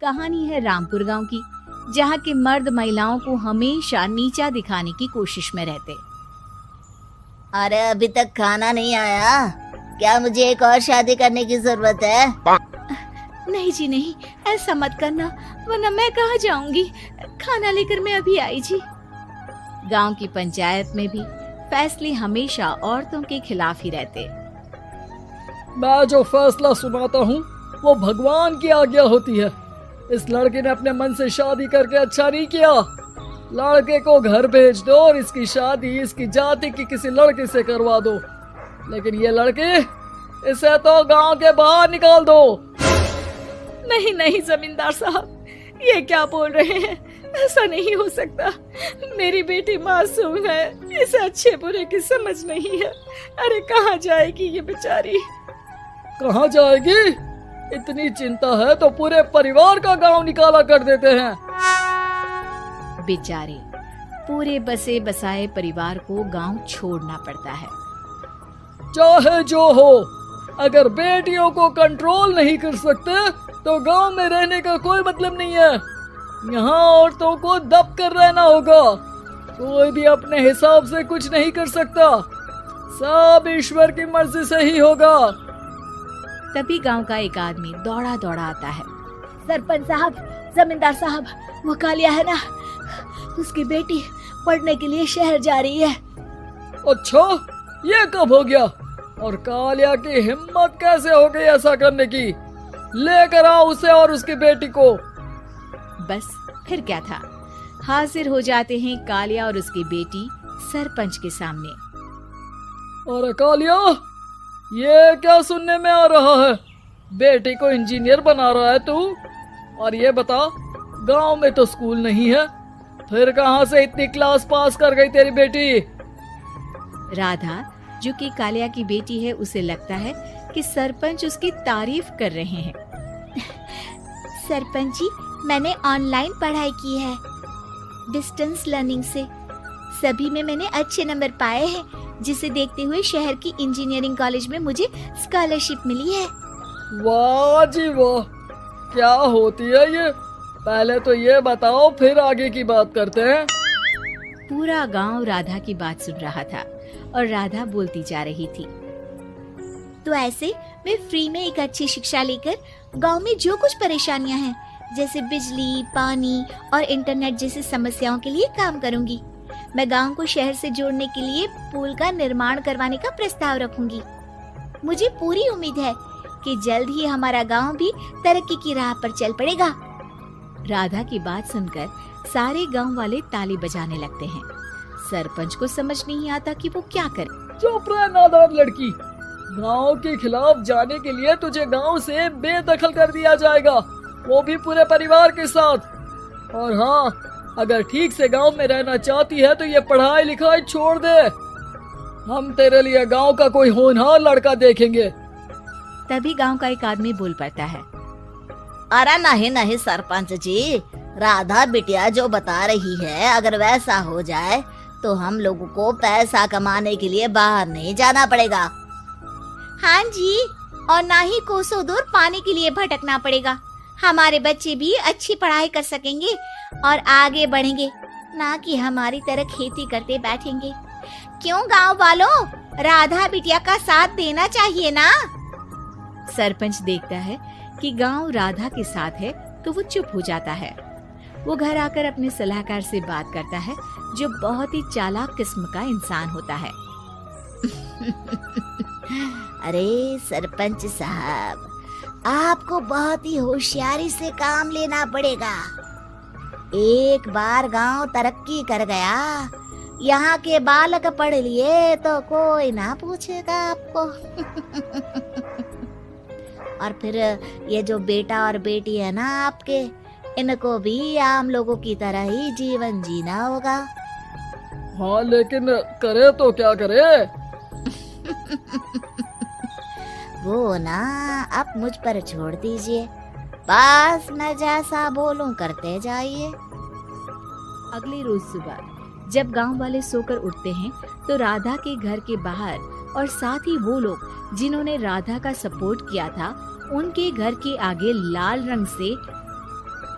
कहानी है रामपुर गांव की, जहां के मर्द महिलाओं को हमेशा नीचा दिखाने की कोशिश में रहते। अरे अभी तक खाना नहीं आया, क्या मुझे एक और शादी करने की जरूरत है? नहीं जी नहीं, ऐसा मत करना, वरना मैं कहाँ जाऊंगी। खाना लेकर मैं अभी आई जी। गांव की पंचायत में भी फैसले हमेशा औरतों के खिलाफ ही रहते। मैं जो फैसला सुनाता हूँ वो भगवान की आज्ञा होती है। इस लड़के ने अपने मन से शादी करके अच्छा नहीं किया। लड़के को घर भेज दो और इसकी शादी इसकी जाति की किसी लड़के से करवा दो, लेकिन ये लड़के, इसे तो गांव के बाहर निकाल दो। नहीं नहीं जमींदार साहब, ये क्या बोल रहे हैं? ऐसा नहीं हो सकता। मेरी बेटी मासूम है, इसे अच्छे बुरे की समझ नहीं है। अरे कहाँ जाएगी ये बेचारी? कहाँ जाएगी? इतनी चिंता है तो पूरे परिवार का गांव निकाला कर देते हैं। बेचारे पूरे बसे बसाए परिवार को गांव छोड़ना पड़ता है। चाहे जो हो, अगर बेटियों को कंट्रोल नहीं कर सकते तो गांव में रहने का कोई मतलब नहीं है। यहाँ औरतों को दब कर रहना होगा। कोई भी अपने हिसाब से कुछ नहीं कर सकता, सब ईश्वर की मर्जी से ही होगा। तभी गांव का एक आदमी दौड़ा दौड़ा आता है। सरपंच साहब, जमींदार साहब, वो कालिया है ना, उसकी बेटी पढ़ने के लिए शहर जा रही है। अच्छा, ये कब हो गया? और कालिया की हिम्मत कैसे हो गई ऐसा करने की? लेकर आओ उसे और उसकी बेटी को। बस फिर क्या था, हाजिर हो जाते हैं कालिया और उसकी बेटी सरपंच के सामने। और कालिया, ये क्या सुनने में आ रहा है? बेटी को इंजीनियर बना रहा है तू? और ये बता, गांव में तो स्कूल नहीं है, फिर कहां से इतनी क्लास पास कर गई तेरी बेटी? राधा, जो कि कालिया की बेटी है, उसे लगता है कि सरपंच उसकी तारीफ कर रहे हैं। सरपंच जी, मैंने ऑनलाइन पढ़ाई की है, डिस्टेंस लर्निंग से। सभी में मैंने अच्छे नंबर पाए हैं, जिसे देखते हुए शहर की इंजीनियरिंग कॉलेज में मुझे स्कॉलरशिप मिली है। वाह जी वाह, क्या होती है ये? पहले तो ये बताओ, फिर आगे की बात करते हैं। पूरा गांव राधा की बात सुन रहा था और राधा बोलती जा रही थी। तो ऐसे मैं फ्री में एक अच्छी शिक्षा लेकर गांव में जो कुछ परेशानियां हैं, जैसे बिजली, पानी और इंटरनेट जैसी समस्याओं के लिए काम करूंगी। मैं गांव को शहर से जोड़ने के लिए पुल का निर्माण करवाने का प्रस्ताव रखूंगी। मुझे पूरी उम्मीद है कि जल्द ही हमारा गांव भी तरक्की की राह पर चल पड़ेगा। राधा की बात सुनकर सारे गांव वाले ताली बजाने लगते हैं। सरपंच को समझ नहीं आता कि वो क्या करे। चुप रह नादान लड़की, गांव के खिलाफ जाने के लिए तुझे गांव से बेदखल कर दिया जाएगा, वो भी पूरे परिवार के साथ। और हाँ, अगर ठीक से गांव में रहना चाहती है तो ये पढ़ाई लिखाई छोड़ दे। हम तेरे लिए गांव का कोई होनहार लड़का देखेंगे। तभी गांव का एक आदमी बोल पड़ता है। अरे नहीं नहीं सरपंच जी, राधा बिटिया जो बता रही है, अगर वैसा हो जाए तो हम लोगों को पैसा कमाने के लिए बाहर नहीं जाना पड़ेगा। हाँ जी, और ना ही कोसों दूर पानी के लिए भटकना पड़ेगा। हमारे बच्चे भी अच्छी पढ़ाई कर सकेंगे और आगे बढ़ेंगे, ना कि हमारी तरह खेती करते बैठेंगे। क्यों गांव वालों, राधा बिटिया का साथ देना चाहिए ना। सरपंच देखता है कि गांव राधा के साथ है तो वो चुप हो जाता है। वो घर आकर अपने सलाहकार से बात करता है, जो बहुत ही चालाक किस्म का इंसान होता है। अरे सरपंच साहब, आपको बहुत ही होशियारी से काम लेना पड़ेगा। एक बार गांव तरक्की कर गया, यहाँ के बालक पढ़ लिए तो कोई ना पूछेगा आपको। और फिर ये जो बेटा और बेटी है ना आपके, इनको भी आम लोगों की तरह ही जीवन जीना होगा। हाँ, लेकिन करे तो क्या करे? वो ना आप मुझ पर छोड़ दीजिए, बस मैं जैसा बोलूं करते जाइए। अगले रोज सुबह जब गांव वाले सोकर उठते हैं तो राधा के घर के बाहर और साथ ही वो लोग जिन्होंने राधा का सपोर्ट किया था, उनके घर के आगे लाल रंग से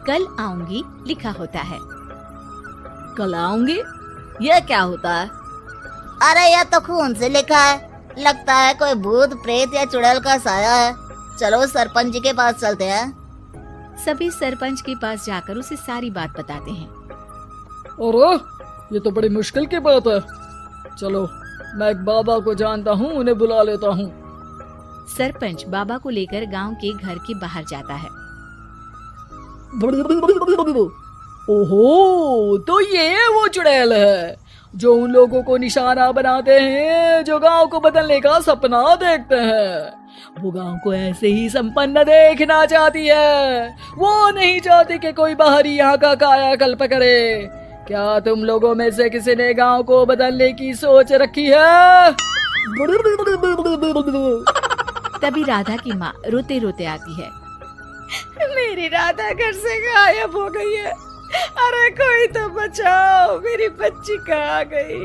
कल आऊंगी लिखा होता है। कल आऊंगी, ये क्या होता है? अरे यह तो खून से लिखा है, लगता है कोई भूत प्रेत या चुड़ैल का साया है। चलो सरपंच जी के पास चलते हैं। सभी सरपंच के पास जाकर उसे सारी बात बताते हैं। अरे ये तो बड़ी मुश्किल की बात है। चलो मैं एक बाबा को जानता हूँ, उन्हें बुला लेता हूँ। सरपंच बाबा को लेकर गांव के घर के बाहर जाता है। ओहो, तो ये वो चुड़ैल है जो उन लोगों को निशाना बनाते हैं जो गांव को बदलने का सपना देखते हैं। वो गांव को ऐसे ही संपन्न देखना चाहती है, वो नहीं चाहती कि कोई बाहरी यहाँ का कायाकल्प करे। क्या तुम लोगों में से किसी ने गांव को बदलने की सोच रखी है? तभी राधा की माँ रोते रोते आती है। मेरी राधा घर से गायब हो गई है। अरे कोई तो बचाओ, मेरी बच्ची कहाँ गई?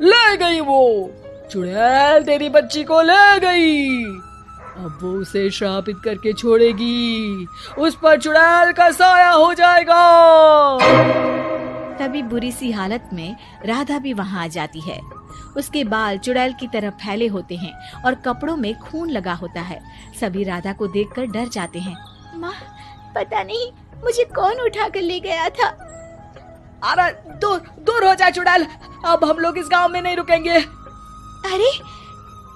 ले गई वो चुड़ैल, तेरी बच्ची को ले गई। अब वो उसे श्रापित करके छोड़ेगी, उस पर चुड़ैल का साया हो जाएगा। तभी बुरी सी हालत में राधा भी वहाँ आ जाती है। उसके बाल चुड़ैल की तरह फैले होते हैं और कपड़ों में खून लगा होता है। सभी राधा को देखकर डर जाते हैं। माँ, पता नहीं मुझे कौन उठा कर ले गया था। अरे दूर हो जा चुड़ैल, अब हम लोग इस गांव में नहीं रुकेंगे। अरे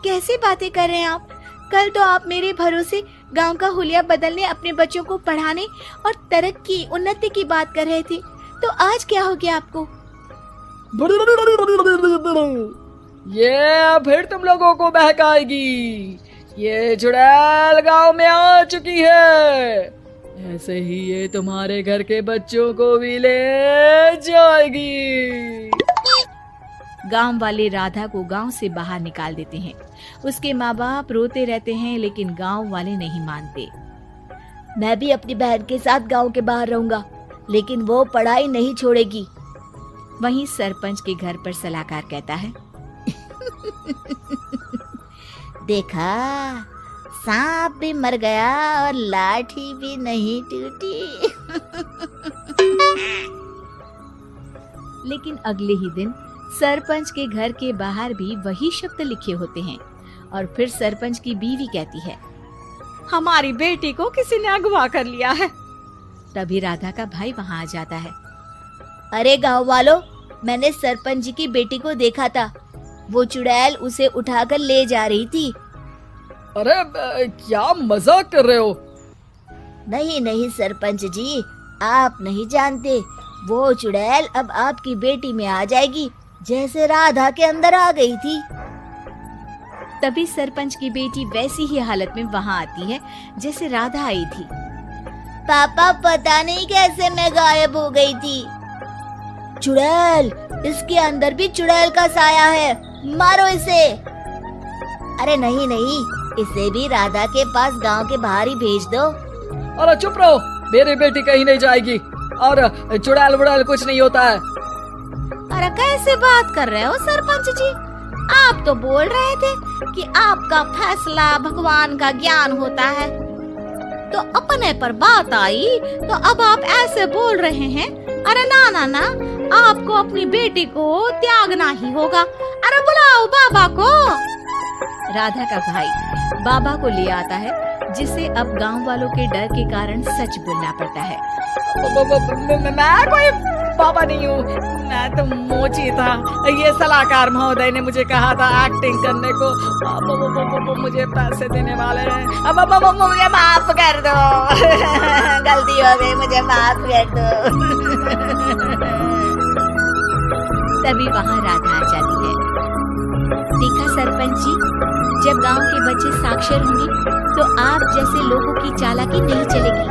कैसी बातें कर रहे हैं आप? कल तो आप मेरे भरोसे गांव का हुलिया बदलने, अपने बच्चों को पढ़ाने और तरक्की उन्नति की बात कर रहे थे, तो आज क्या हो गया आपको? ये फिर तुम लोगों को बहकाएगी। ये चुड़ैल गांव में आ चुकी है, ऐसे ही ये तुम्हारे घर के बच्चों को भी ले जाएगी। गांव वाले राधा को गांव से बाहर निकाल देते हैं। उसके माँ बाप रोते रहते हैं, लेकिन गांव वाले नहीं मानते। मैं भी अपनी बहन के साथ गांव के बाहर रहूंगा, लेकिन वो पढ़ाई नहीं छोड़ेगी। वहीं सरपंच के घर पर सलाहकार कहता है। देखा, सांप भी मर गया और लाठी भी नहीं टूटी। लेकिन अगले ही दिन सरपंच के घर के बाहर भी वही शब्द लिखे होते हैं। और फिर सरपंच की बीवी कहती है, हमारी बेटी को किसी ने अगवा कर लिया है। तभी राधा का भाई वहाँ आ जाता है। अरे गांव वालों, मैंने सरपंच जी की बेटी को देखा था। वो चुड़ैल उसे उठाकर ले जा रही थी। अरे क्या मजाक कर रहे हो? नहीं नहीं सरपंच जी, आप नहीं जानते। वो चुड़ैल अब आपकी बेटी में आ जाएगी, जैसे राधा के अंदर आ गई थी। तभी सरपंच की बेटी वैसी ही हालत में वहाँ आती है जैसे राधा आई थी। पापा, पता नहीं कैसे मैं गायब हो गई थी। चुड़ैल, इसके अंदर भी चुड़ैल का साया है, मारो इसे। अरे नहीं नहीं, इसे भी राधा के पास गांव के बाहर ही भेज दो। अरे चुप रहो, मेरी बेटी कहीं नहीं जाएगी और चुड़ैल वुड़ैल कुछ नहीं होता है। अरे कैसे बात कर रहे हो सरपंच जी? आप तो बोल रहे थे कि आपका फैसला भगवान का ज्ञान होता है, तो अपने पर बात आई तो अब आप ऐसे बोल रहे हैं। अरे ना ना ना, आपको अपनी बेटी को त्यागना ही होगा। अरे बुलाओ बाबा को। राधा का भाई बाबा को ले आता है, जिसे अब गांव वालों के डर के कारण सच बोलना पड़ता है। मैं कोई बाबा नहीं हूँ, मैं तो मोची था। ये सलाहकार महोदय ने मुझे कहा था एक्टिंग करने को। अब मुझे पैसे देने वाले हैं। अब मुझे माफ कर दो। गलती हो गई, मुझे माफ कर दो। तभी वहाँ राधा आ जाती है। देखा सरपंच जी, जब गांव के बच्चे साक्षर होंगे तो आप जैसे लोगों की चालाकी नहीं चलेगी।